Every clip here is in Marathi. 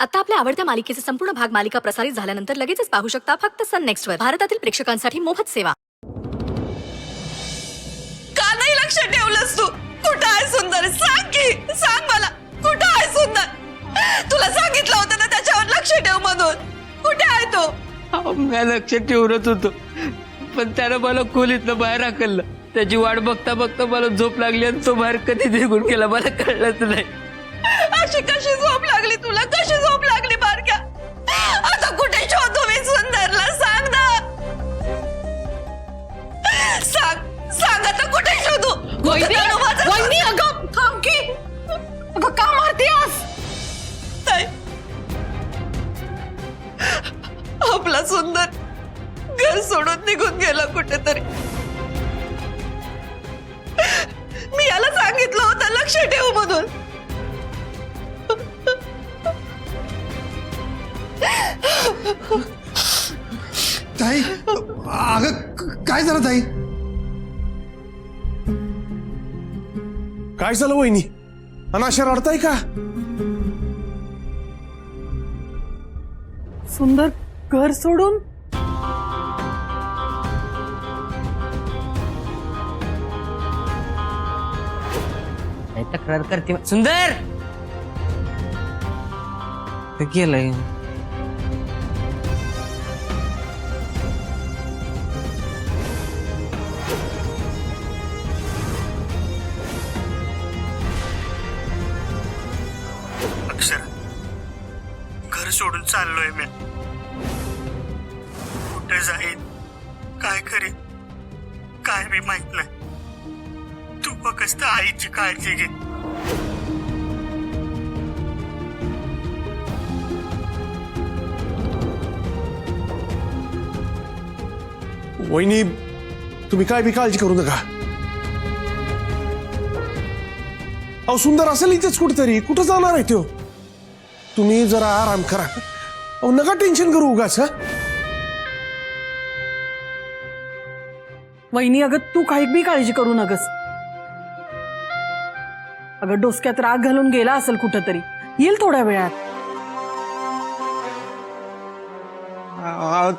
आता आपल्या आवडत्या मालिकेचे संपूर्ण भाग मालिका प्रसारित झाल्यानंतर लगेचच पाहू शकता फक्त सन नेक्स्ट वर. भारतातील प्रेक्षकांसाठी मोफत सेवा. का नाही लक्ष ठेवलंस तू? कुठं आहे सुंदर? सांग की, सांग मला कुठं आहे सुंदर? तुला सांगितलं होतं ना त्याच्यावर लक्ष ठेव म्हणून. कुठे आहे तो? मी लक्ष ठेवत होतो, पण त्यानं मला खोलीतनं बाहेर हाकललं. त्याची वाट बघता बघता मला झोप लागली आणि तो बाहेर कधी निघून गेला मला कळलंच नाही. अशी कशी झोप लागली तुला? कशी झोप लागली बारक्या? आता कुठे शोधू मी सुंदरला? सांग ना, सांग सांग आता कुठे शोधू? वहिनी अगं थांब की. अगं का मारतेस? ताई, आपला सुंदर घर सोडून निघून गेला कुठेतरी. मी याला सांगितलं होतं लक्ष ठेव म्हणून. ताई, अगं काय झालं ताई? काय झालं वहिनी? अनाशा रडताय का? सुंदर घर सोडून काय तक्रार करते सुंदर? गेलंय. अक्षर, घर सोडून चाललोय मी. कुठे जाईन, काय करीन, काय मी माहित नाही. तू फक्त आईची काळजी घे. वहिनी, तुम्ही काय बी काळजी करू नका. अहो सुंदर असेल इथेच कुठेतरी. कुठं जाणार आहे तो? तुम्ही जरा आराम करा. अहो नका टेन्शन करू उगाच. वहिनी अगं तू काही बी काळजी करू नकस. अगं डोसक्यात राग घालून गेला असेल कुठंतरी. येईल थोड्या वेळात.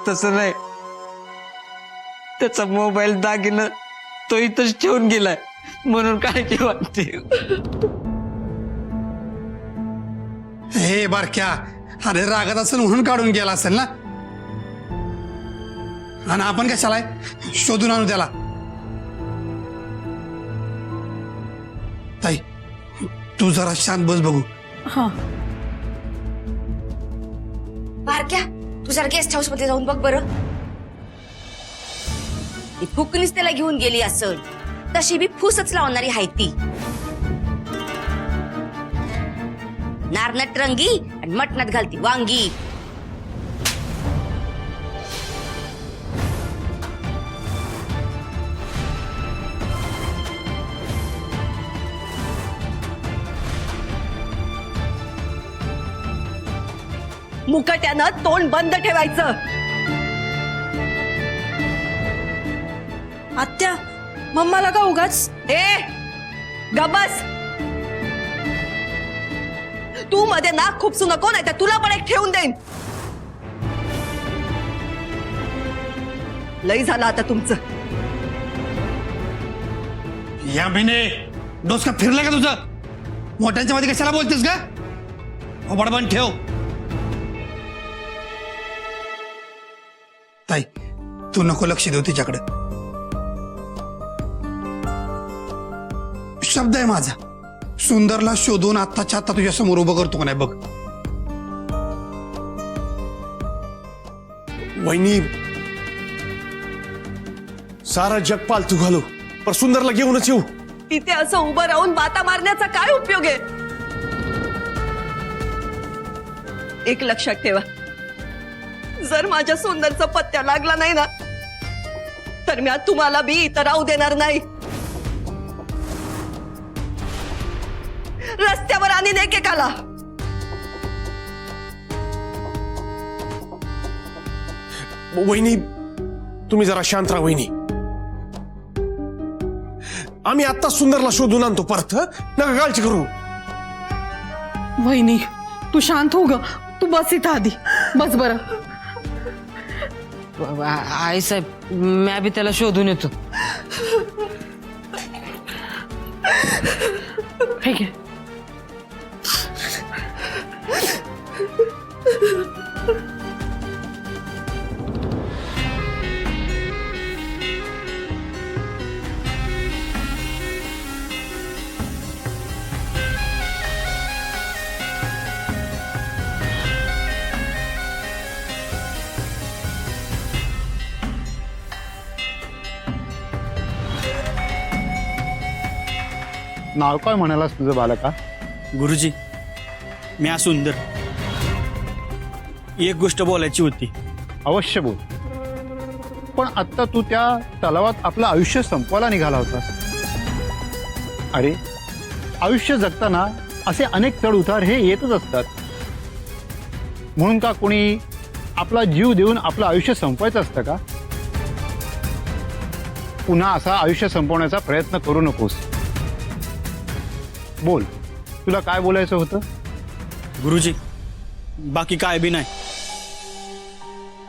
तसं नाही. त्याचा मोबाईल दागिनं तो इथंच ठेवून गेलाय म्हणून काळजी वाटते. हे बारक्या, अरे रागात असेल म्हणून काढून गेला असेल ना. आणि आपण कशाला शोधून आणू त्याला? ताई, तू जरा शांत बस बघू. हा बारक्या, तू जरा गेस्ट हाऊस मध्ये जाऊन बघ बरं. ती फुकणीच त्याला घेऊन गेली असेल. तशी बी फुसच लावणारी आहे ती. नारनट रंगी आणि मटणात घालती वांगी. मुकट्यानं तोंड बंद ठेवायचं. आत्या मम्माला का उगाच? गबस. तू मध्ये नाक खुपसू नको, नाही तर तुला पण एक ठेवून देईन. लई झालं आता तुमचं. या महिने डोसका फिरला का तुझं? मोठ्यांच्या मध्ये कशाला बोलतेस का? बडबड ठेव. ताई, तू नको लक्ष देऊ तिच्याकडे. शब्द आहे माझा. सुंदरला शोधून आत्ताच्या आत्ता तुझ्या समोर उभं करतो का नाही बघ. वहिनी, सारा जग पालतू घालू, पण सुंदरला घेऊनच येऊ. इथे असं उभं राहून बाता मारण्याचा काय उपयोग आहे? एक लक्षात ठेवा, जर माझ्या सुंदरचा पत्त्या लागला नाही ना, तर मी आज तुम्हाला बी इथं राहू देणार नाही. रस्त्यावर आणीन एकेकाला. वहिनी, तुम्ही जरा शांत राहा. वहिनी, आम्ही आता सुंदरला शोधून आणतो परत. नका काळजी करू. वहिनी तू शांत हो ग. तू बस इथं आधी, बस बरं. आई साहेब मी बी त्याला शोधून येतो. हे घे. नाव काय म्हणालास तुझं बालका? गुरुजी मी आज सुंदर एक गोष्ट बोलायची होती. अवश्य बोल. पण आत्ता तू त्या तलावात आपलं आयुष्य संपवायला निघाला होतास. अरे आयुष्य जगताना असे अनेक चढ उतार हे येतच असतात. म्हणून का कोणी आपला जीव देऊन आपलं आयुष्य संपवायचं असतं का? पुन्हा असा आयुष्य संपवण्याचा प्रयत्न करू नकोस. बोल, तुला काय बोलायचं होतं? गुरुजी बाकी काय बी नाही.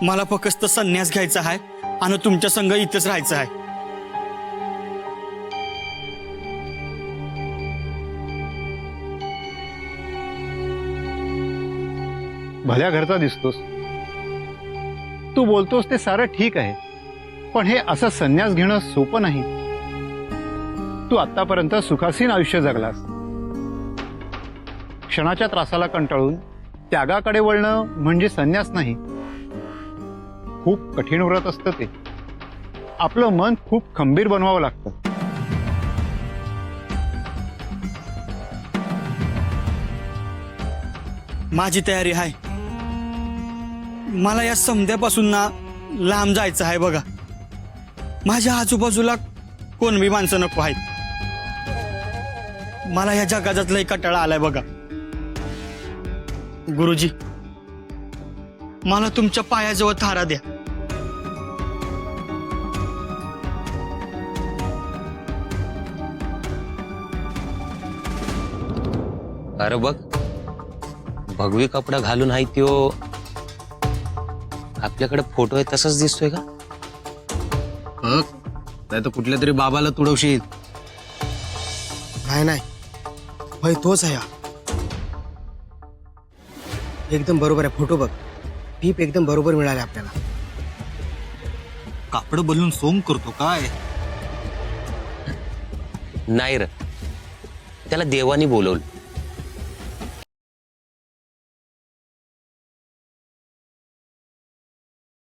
मला फक्त संन्यास घ्यायचा आहे आणि तुमच्या संग इथंच राहायचं आहे. भल्या घरचा दिसतोस. तू बोलतोस ते सारं ठीक आहे, पण हे असं संन्यास घेणं सोपं नाही. तू आतापर्यंत सुखासीन आयुष्य जगलास. क्षणाच्या त्रासाला कंटाळून त्यागाकडे वळणं म्हणजे संन्यास नाही. खूप कठीण व्रत असतं ते. आपलं मन खूप खंबीर बनवावं लागतं. माझी तयारी आहे. मला या समध्यापासून ना लांब जायचं आहे. बघा माझ्या आजूबाजूला कोण बी माणसं नको आहेत. मला या जगात लय कटाळा आलाय. बघा गुरुजी मला तुमच्या पायाजवळ थारा द्या. अरे बघ भगवी कपडा घालून आहे त्यो आपल्याकडे फोटो आहे तसंच दिसतोय का? नाही तर कुठल्या तरी बाबाला तुडवशील. नाही भाई तोच आहे. एकदम बरोबर आहे. फोटो बघ, टीप एकदम बरोबर मिळाले आपल्याला. कापड बदलून सोंग करतो काय? नाही र त्याला देवानी बोलवलं.